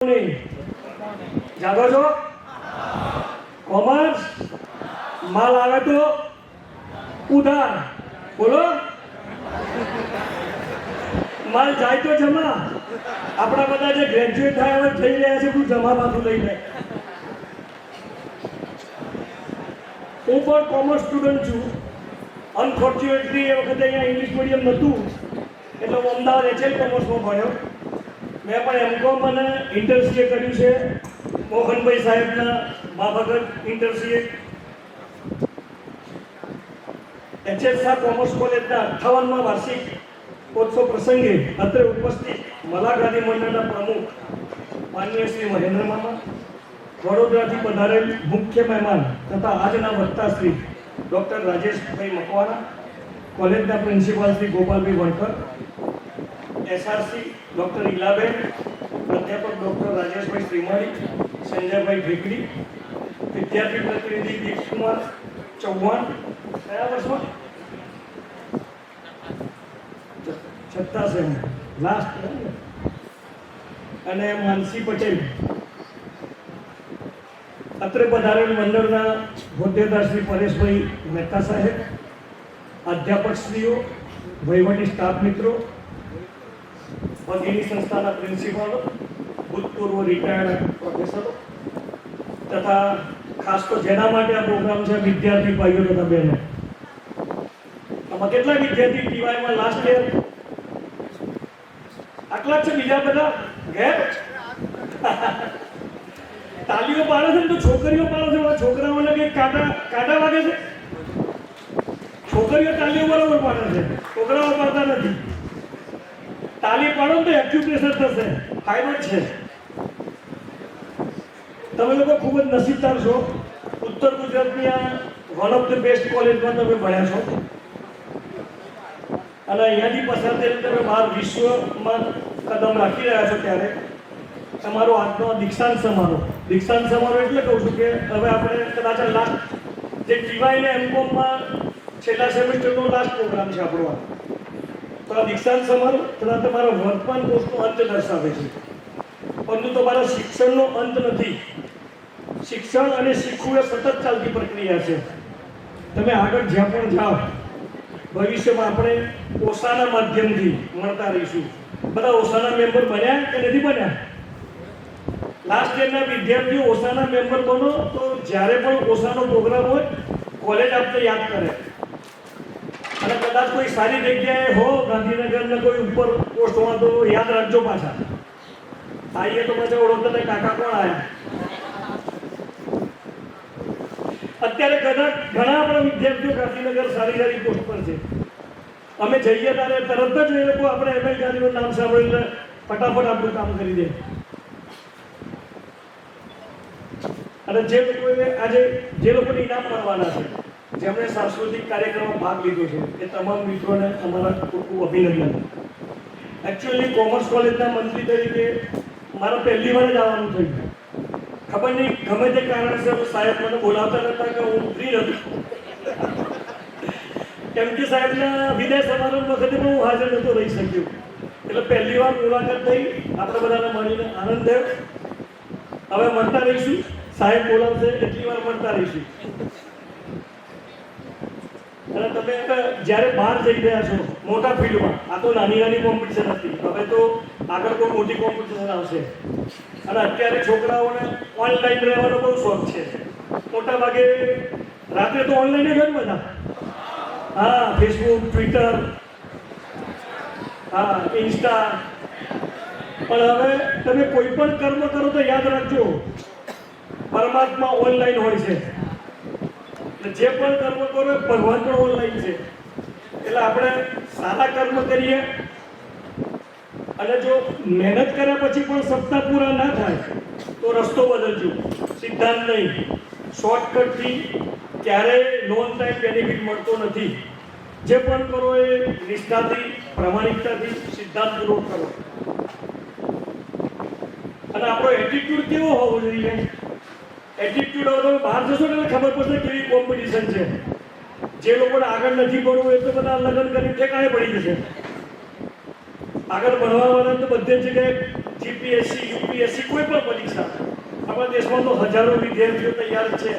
જાગો છો? કોમર્સ માલ આવે તો ઉધાર, બોલો. માલ જાય તો જમા. આપણા બધા જે ગ્રેજ્યુએટ થાય હવે થઈ રહ્યા છે, તું જમા પાછું લઈને. હું પણ કોમર્સ સ્ટુડન્ટ છું. અનફોર્ચ્યુનેટલી એ વખતે અહીંયા ઇંગ્લિશ મીડિયમ નહોતું, એટલે હું અમદાવાદ HL કોમર્સમાં ભણ્યો. મેં પણ M.Com અને ઇન્ટરસીએ કર્યું છે મોહનભાઈ સાહેબના માફક ઇન્ટરસીએ. HL શાહ કોમર્સ કોલેજના 58મા વાર્ષિક ઉત્સવ પ્રસંગે અત્રે ઉપસ્થિત મલાગાદી મંડળના પ્રમુખ માનનીય શ્રી મહેન્દ્ર મામા, વડોદરાથી પધારેલ મુખ્ય મહેમાન તથા આજના વક્તા શ્રી ડૉક્ટર રાજેશભાઈ મકવાણા, કોલેજના પ્રિન્સિપાલ શ્રી ગોપાલભાઈ વણકર, SRC ડૉક્ટર ઈલાબેન, પ્રાધ્યાપક ડૉક્ટર રાજેશભાઈ શ્રીમાળી, સંજયભાઈ ઢેકડી, વિદ્યાર્થી પ્રતિનિધિ દીપકુમાર ચૌહાણ, કયા વર્ષમાં? છઠ્ઠા સેમ લાસ્ટ, અને માનસી પટેલ. અત્રે પધારેલ મંડળના હોદ્દેદાર શ્રી પરેશભાઈ મહેતા સાહેબ, અધ્યાપકશ્રીઓ, વહીવટી સ્ટાફ મિત્રો, વગેરે સંસ્થાના પ્રિન્સિપાલો, ભૂતપૂર્વ રિટાયર્ડ પ્રોફેસરો તથા ખાસ તો જેના માટે આ પ્રોગ્રામ છે વિદ્યાર્થી ભાઈઓ તથા બહેનો. આમાં કેટલા વિદ્યાર્થી ટીવાયમાં લાસ્ટ યર? આટલા જ છે, બીજા બધા ઘેર. તાલીઓ પાડે છે ને તો છોકરીઓ પાડે છે, છોકરાઓને કંઈક કાંટા વાગે છે. છોકરીઓ તાલીઓ બરોબર પાડે છે, છોકરાઓ પાડતા નથી. તાલી પાડો તો એક્યુપ્રેશર થશે, ફાયદો જ છે. તમે લોકો ખૂબ જ નસીબદાર છો. ઉત્તર ગુજરાતની આ વન ઓફ ધ બેસ્ટ કોલેજમાં તમે ભણ્યા છો, અને અહીંયાથી પસાર થઈને તમે બહાર વિશ્વમાં કદમ રાખી રહ્યા છો. ત્યારે તમારો આજનો દીક્ષાંત સમારોહ એટલે કહું છું કે હવે આપણે કદાચ લાસ્ટ જે ટીવાય ને M.Com.માં છેલ્લા સેમેસ્ટરનો લાસ્ટ પ્રોગ્રામ છે આપણો. તો આ દીક્ષાંત સમારોહ તથા તમારા વર્તમાન કોર્સનો અંત દર્શાવે છે, પરંતુ તમારા શિક્ષણનો અંત નથી. શિક્ષણ અને શીખવું એ સતત ચાલતી પ્રક્રિયા છે. તમે આગળ જ્યાં પણ જાઓ, ભવિષ્યમાં આપણે ઓસાના માધ્યમથી મળતા રહીશું. બધા ઓસાના મેમ્બર બન્યા કે નથી બન્યા? લાસ્ટ યરના વિદ્યાર્થીઓ ઓસાના મેમ્બર બનો તો જ્યારે પણ ઓસાનો પ્રોગ્રામ હોય કોલેજ આપને યાદ કરે. અને કદાચ કોઈ સારી જગ્યાએ હો, ગાંધીનગરના કોઈ ઉપર પોસ્ટમાં, તો યાદ રાખજો પાછા. આઈએ તો પાછા ઓળખતા કાકા કોણ આવ્યા. અત્યારે ઘણા આપણા વિદ્યાર્થીઓ ગાંધીનગર સારી પોસ્ટ પર છે. અમે જઈએ ત્યારે તરત જ એ લોકો આપણે ML ગાંધીનું નામ સાંભળીને ફટાફટ આપણું કામ કરી દે. અને જે લોકોએ આજે જે લોકોને ઇનામ મળવાના છે, જેમણે સાંસ્કૃતિક કાર્યક્રમમાં ભાગ લીધો છે, એ તમામ મિત્રોને અમારા ખૂબ ખૂબ અભિનંદન. એકચ્યુઅલી કોમર્સ કોલેજના મંત્રી તરીકે મારા પહેલી વાર જ આવવાનું થયું. ખબર નહીં ગમે તે કારણસર સાહેબ મને બોલાવતા નહોતા કે હું ફ્રી નથી, કેમ કે સાહેબના વિદાય સમારોહ વખતે પણ હું હાજર નહોતો રહી શક્યો. એટલે પહેલી વાર મુલાકાત થઈ, આપણે બધાને મળીને આનંદ થયો. હવે મળતા રહીશું, સાહેબ બોલાવશે એટલી વાર મળતા રહીશું. અને તમે જ્યારે બહાર જઈ રહ્યા છો મોટા ફિલ્ડમાં, આ તો નાની કોમ્પિટિશન હતી, હવે તો આગળ કોઈ મોટી કોમ્પિટિશન આવશે. અને અત્યારે છોકરાઓને ઓનલાઈન રહેવાનો બહુ શોખ છે. મોટા ભાગે રાત્રે તો ઓનલાઈન જ હોય બધા. હા, ફેસબુક, ટ્વિટર, હા, ઇન્સ્ટા. પણ હવે તમે કોઈ પણ કર્મ કરો તો યાદ રાખજો, પરમાત્મા ઓનલાઈન હોય છે. જે પણ કર્મ કરો એ ભગવાન પણ ઓનલાઈન છે. એટલે આપણે સારા કર્મ કરીએ, અને જો મહેનત કર્યા પછી પણ સપ્તાહ પૂરા ના થાય તો રસ્તો બદલજો. સિદ્ધાંત નહીં, શોર્ટકટથી ક્યારેય લોંગ ટાઈમ બેનિફિટ મળતો નથી. જે પણ કરો એ નિષ્ઠાથી, પ્રામાણિકતાથી, સિદ્ધાંતપૂર્વક કરો. અને આપણો એટીટ્યુડ કેવો હોવો જોઈએ? એટીટ્યુડ હવે તમે બહાર જશો એટલે ખબર પડશે કેવી કોમ્પિટિશન છે. જે લોકોને આગળ નથી ભણવું એ તો બધા લગ્ન કરી ઠેકાણે પડી જશે. આગળ ભણવા વાળા તો બધી જગ્યાએ જીપીએસસી યુપીએસસી કોઈ પણ પરીક્ષા, આપણા દેશમાં તો હજારો વિદ્યાર્થીઓ તૈયાર છે,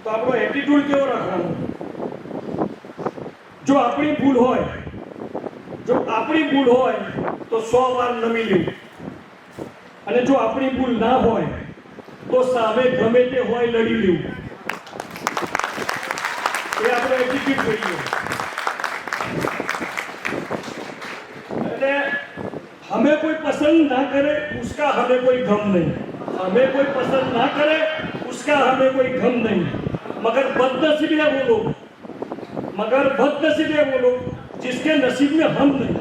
તો આપણો એટીટ્યુડ કેવો રાખવાનો? જો આપણી ભૂલ હોય તો 100 વાર નમી લેવું, અને જો આપણી ભૂલ ના હોય તો સામે ગમે તે હોય લડી લેવું. એ આપણો એટીટ્યુડ જોઈએ. અને हमें कोई पसंद ना करे उसका हमें कोई गम नहीं, हमें कोई पसंद ना करे उसका हमें कोई गम नहीं, मगर बदनसीब है वो लोग जिसके नसीब में हम नहीं.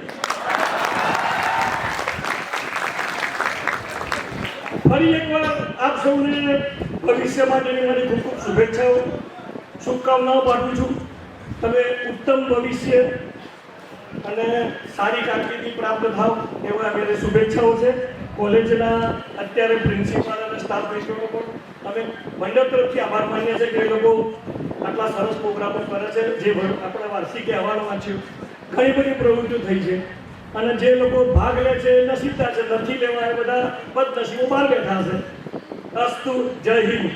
ફરી એકવાર આપ સૌને ભવિષ્ય માટેની મારી ખૂબ ખૂબ શુભેચ્છાઓ, શુભકામનાઓ પાઠવું છું. તમે ઉત્તમ ભવિષ્ય અને સારી કારકિર્દી પ્રાપ્ત થાવ એવા મારી શુભેચ્છાઓ છે. કોલેજના અત્યારે પ્રિન્સિપાલ અને સ્ટાફ મેમ્બરો પણ અમે મંડળ તરફથી આભાર માનીએ છીએ કે એ લોકો આટલા સરસ પ્રોગ્રામો કરે છે. જે આપણે વાર્ષિક અહેવાલ વાંચ્યું, ઘણી બધી પ્રવૃત્તિઓ થઈ છે, અને જે લોકો ભાગ લે છે નસીબદાર છે, નથી લેવા એ બધા બદનસીબો બહાર બેઠા છે. અસ્તુ, જય હિન્દ.